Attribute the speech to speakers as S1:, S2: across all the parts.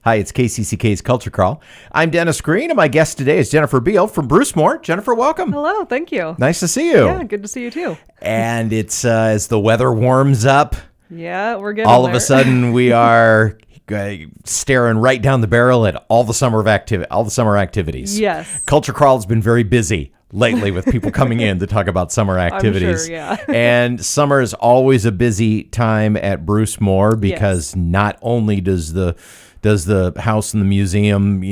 S1: Hi, it's KCCK's Culture Crawl. I'm Dennis Green, and my guest today is Jennifer Beall from Brucemore. Jennifer, welcome.
S2: Hello, thank you.
S1: Nice to see you.
S2: Yeah, good to see you too.
S1: And it's as the weather warms up,
S2: Yeah, we're getting
S1: all
S2: there.
S1: of a sudden we are staring right down the barrel at all the summer activities.
S2: Yes.
S1: Culture Crawl's been very busy lately with people coming in to talk about summer activities.
S2: I'm sure, yeah.
S1: And summer is always a busy time at Brucemore because not only does the house and the museum,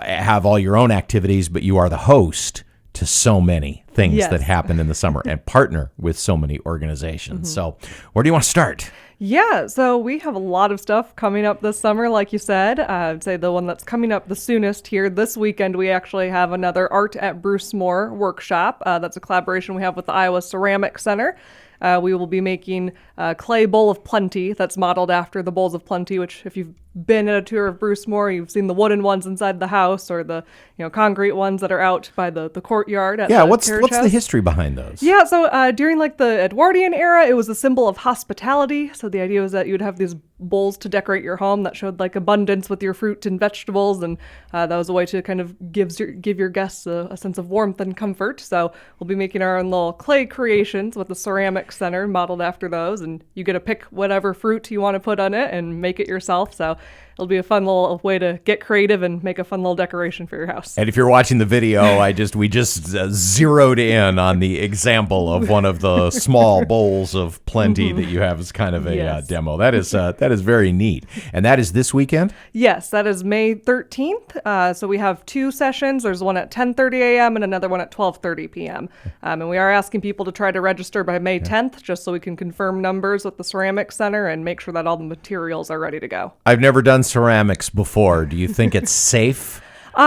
S1: have all your own activities, but you are the host to so many things that happen in the summer and partner with so many organizations. So where do you want to start?
S2: Yeah, so we have a lot of stuff coming up this summer, like you said. I'd say the one that's coming up the soonest here this weekend, we actually have another Art at Brucemore workshop. That's a collaboration we have with the Iowa Ceramic Center. We will be making a clay bowl of plenty that's modeled after the bowls of plenty, which if you've been at a tour of Brucemore, you've seen the wooden ones inside the house or the concrete ones that are out by the courtyard at the
S1: what's
S2: carriage house.
S1: The history behind those?
S2: Yeah, so during like the Edwardian era, it was a symbol of hospitality. So the idea was that you'd have these bowls to decorate your home that showed like abundance with your fruit and vegetables, and that was a way to kind of give your guests a sense of warmth and comfort. So we'll be making our own little clay creations with the ceramic center modeled after those, and you get to pick whatever fruit you want to put on it and make it yourself. So it'll be a fun little way to get creative and make a fun little decoration for your house.
S1: And if you're watching the video, we just zeroed in on the example of one of the small bowls of plenty that you have as kind of a demo. That is very neat. And that is this weekend?
S2: Yes, that is May 13th. So we have two sessions. There's one at 10:30 a.m. and another one at 12:30 p.m. And we are asking people to try to register by May 10th, just so we can confirm numbers with the Ceramic Center and make sure that all the materials are ready to go.
S1: I've never done ceramics before. Do you think it's safe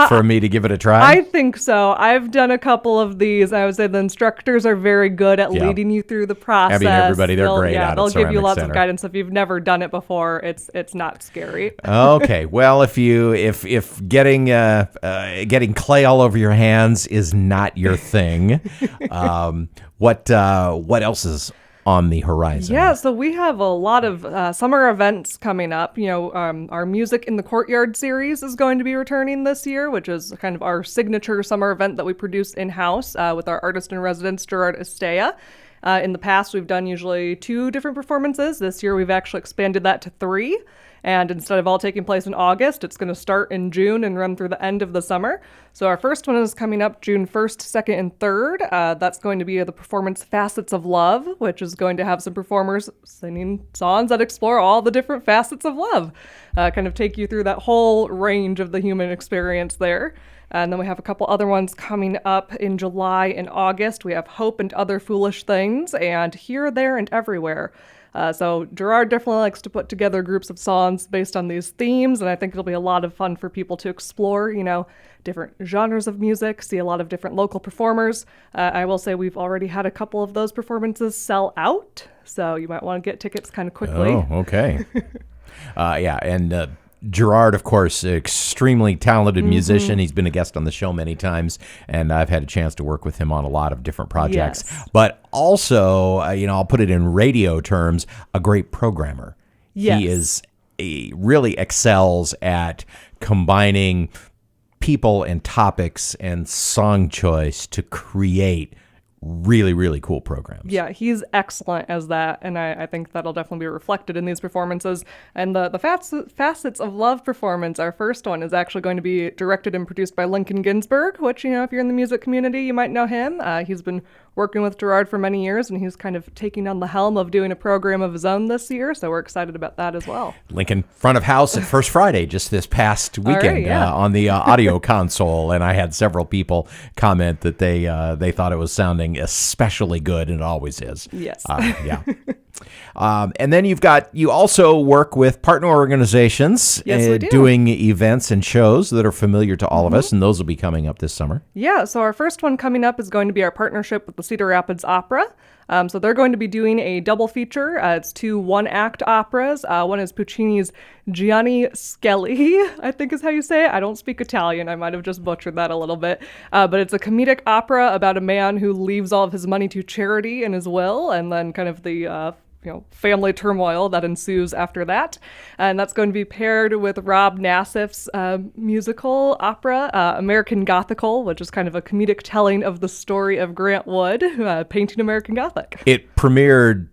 S1: for me to give it a try?
S2: I think so. I've done a couple of these. I would say the instructors are very good at leading you through the process.
S1: I mean, everybody, they're great at it.
S2: They'll give you lots of guidance. If you've never done it before, it's not scary.
S1: Okay. Well, if getting clay all over your hands is not your thing, what else is on the horizon?
S2: Yeah, so we have a lot of summer events coming up. Our Music in the Courtyard series is going to be returning this year, which is kind of our signature summer event that we produce in-house with our artist in residence, Gerard Estea. In the past, we've done usually 2 different performances. This year, we've actually expanded that to 3. And instead of all taking place in August, it's going to start in June and run through the end of the summer. So our first one is coming up June 1st, 2nd, and 3rd. That's going to be the performance Facets of Love, which is going to have some performers singing songs that explore all the different facets of love, kind of take you through that whole range of the human experience there. And then we have a couple other ones coming up in July and August. We have Hope and Other Foolish Things and Here, There, and Everywhere. So Gerard definitely likes to put together groups of songs based on these themes, and I think it'll be a lot of fun for people to explore, different genres of music, see a lot of different local performers. I will say we've already had a couple of those performances sell out, so you might want to get tickets kind of quickly.
S1: Oh, okay. And Gerard, of course, extremely talented musician. He's been a guest on the show many times, and I've had a chance to work with him on a lot of different projects.
S2: Yes.
S1: But also, I'll put it in radio terms, a great programmer.
S2: Yes.
S1: He really excels at combining people and topics and song choice to create really, really cool programs.
S2: Yeah, he's excellent as that, and I think that'll definitely be reflected in these performances. And the Facets of Love performance, our first one, is actually going to be directed and produced by Lincoln Ginsberg, which, if you're in the music community, you might know him. He's been working with Gerard for many years, and he's kind of taking on the helm of doing a program of his own this year, so we're excited about that as well.
S1: Lincoln, front of house at First Friday just this past weekend on the audio console, and I had several people comment that they thought it was sounding especially good, and it always is.
S2: Yes.
S1: And then you also work with partner organizations doing events and shows that are familiar to all of us, and those will be coming up this summer.
S2: Yeah, so our first one coming up is going to be our partnership with the Cedar Rapids Opera. So they're going to be doing a double feature. It's 2 one-act operas. One is Puccini's Gianni Skelly, I think is how you say it. I don't speak Italian. I might have just butchered that a little bit. But it's a comedic opera about a man who leaves all of his money to charity in his will, and then kind of the family turmoil that ensues after that. And that's going to be paired with Rob Nassif's musical opera, American Gothical, which is kind of a comedic telling of the story of Grant Wood painting American Gothic.
S1: It premiered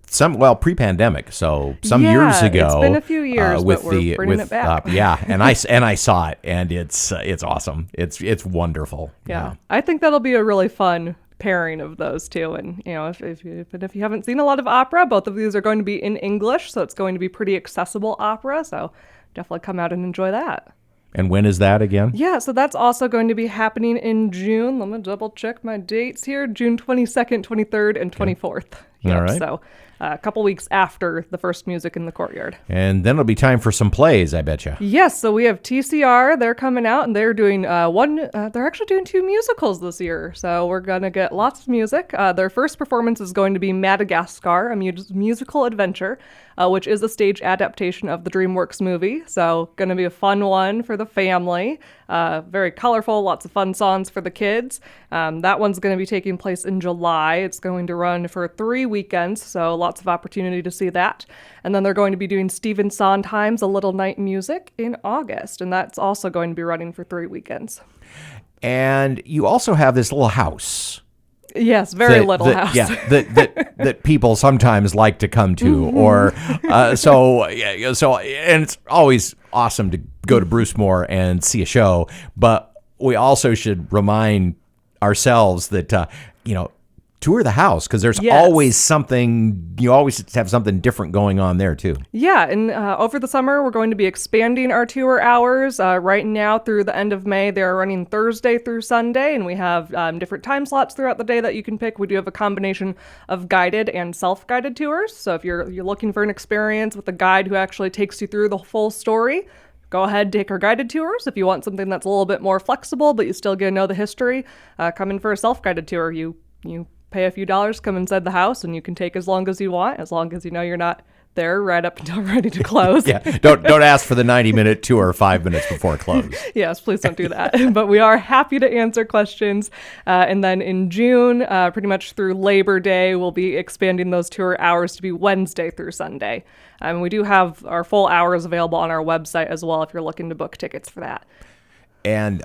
S1: pre-pandemic, so some years ago.
S2: It's been a few years, but we're bringing it back.
S1: And I saw it, and it's awesome. It's wonderful.
S2: Yeah, I think that'll be a really fun pairing of those two. And if you haven't seen a lot of opera, both of these are going to be in English, so it's going to be pretty accessible opera. So definitely come out and enjoy that.
S1: And when is that again?
S2: Yeah, so that's also going to be happening in June. Let me double check my dates here. June 22nd, 23rd, and 24th. Yep,
S1: all right.
S2: So a couple weeks after the first music in the Courtyard.
S1: And then it'll be time for some plays, I betcha.
S2: Yes, so we have TCR. They're coming out, and they're doing they're actually doing 2 musicals this year. So we're going to get lots of music. Their first performance is going to be Madagascar, a musical adventure, which is a stage adaptation of the DreamWorks movie. So going to be a fun one for the family. Very colorful, lots of fun songs for the kids. That one's going to be taking place in July. It's going to run for 3 weekends, so lots of opportunity to see that. And then they're going to be doing Stephen Sondheim's A Little Night Music in August, and that's also going to be running for 3 weekends. And
S1: you also have this little house.
S2: Yes, very little house.
S1: Yeah, that people sometimes like to come to, or so, and it's always awesome to go to Brucemore and see a show. But we also should remind ourselves that tour the house, because there's always something. You always have something different going on there too.
S2: Yeah, and over the summer we're going to be expanding our tour hours. Right now through the end of May, they're running Thursday through Sunday, and we have different time slots throughout the day that you can pick. We do have a combination of guided and self-guided tours. So if you're looking for an experience with a guide who actually takes you through the full story, go ahead and take our guided tours. If you want something that's a little bit more flexible, but you still get to know the history, come in for a self-guided tour. You pay a few dollars, come inside the house, and you can take as long as you want, as long as you know you're not there right up until ready to close.
S1: Yeah, don't ask for the 90-minute tour 5 minutes before close.
S2: Yes, please don't do that. But we are happy to answer questions. And then in June, pretty much through Labor Day, we'll be expanding those tour hours to be Wednesday through Sunday. We do have our full hours available on our website as well if you're looking to book tickets for that.
S1: And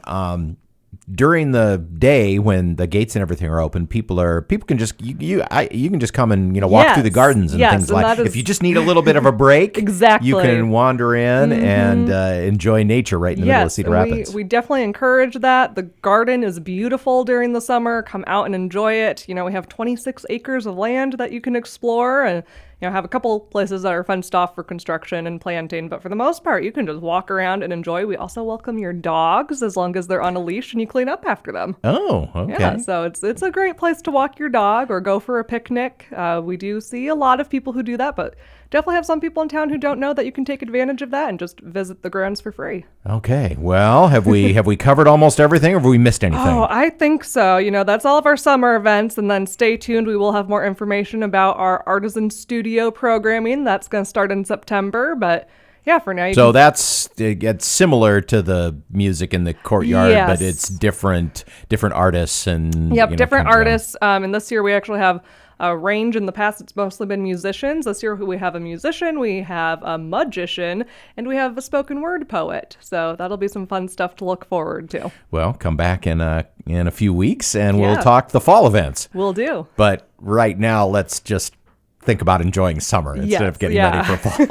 S1: during the day when the gates and everything are open, people can just you can just come and walk through the gardens and things like that. If you just need a little bit of a break,
S2: exactly,
S1: you can wander in and enjoy nature right in the middle of Cedar Rapids.
S2: We definitely encourage that. The garden is beautiful during the summer. Come out and enjoy it. We have 26 acres of land that you can explore, and have a couple places that are fenced off for construction and planting, but for the most part, you can just walk around and enjoy. We also welcome your dogs as long as they're on a leash and you clean up after them.
S1: Oh, okay.
S2: Yeah, so it's a great place to walk your dog or go for a picnic. We do see a lot of people who do that, but definitely have some people in town who don't know that you can take advantage of that and just visit the grounds for free.
S1: Okay. Well, have we covered almost everything, or have we missed anything?
S2: Oh, I think so. That's all of our summer events, and then stay tuned. We will have more information about our artisan studio programming. That's going to start in September, but yeah, for now.
S1: It's similar to the music in the Courtyard,
S2: yes,
S1: but it's different artists and
S2: different artists. And this year we actually have a range. In the past, it's mostly been musicians. This year we have a musician, we have a magician, and we have a spoken word poet. So that'll be some fun stuff to look forward to.
S1: Well, come back in a few weeks, and we'll talk the fall events.
S2: Will do.
S1: But right now, let's just think about enjoying summer instead of getting ready for fall.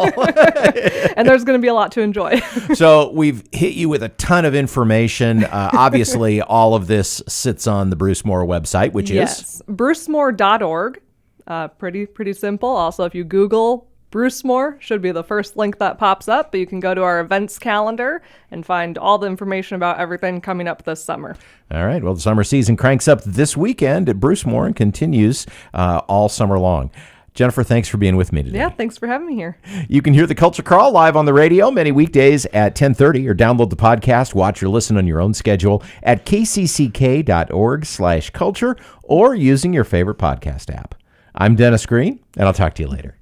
S2: And there's going to be a lot to enjoy. So
S1: we've hit you with a ton of information. Obviously, all of this sits on the Brucemore website, which is
S2: brucemore.org. Pretty simple. Also, if you Google Brucemore, should be the first link that pops up, but you can go to our events calendar and find all the information about everything coming up this summer.
S1: All right. Well, the summer season cranks up this weekend at Brucemore and continues all summer long. Jennifer, thanks for being with me today.
S2: Yeah, thanks for having me here.
S1: You can hear the Culture Crawl live on the radio many weekdays at 10:30, or download the podcast, watch or listen on your own schedule at kcck.org/culture, or using your favorite podcast app. I'm Dennis Green, and I'll talk to you later.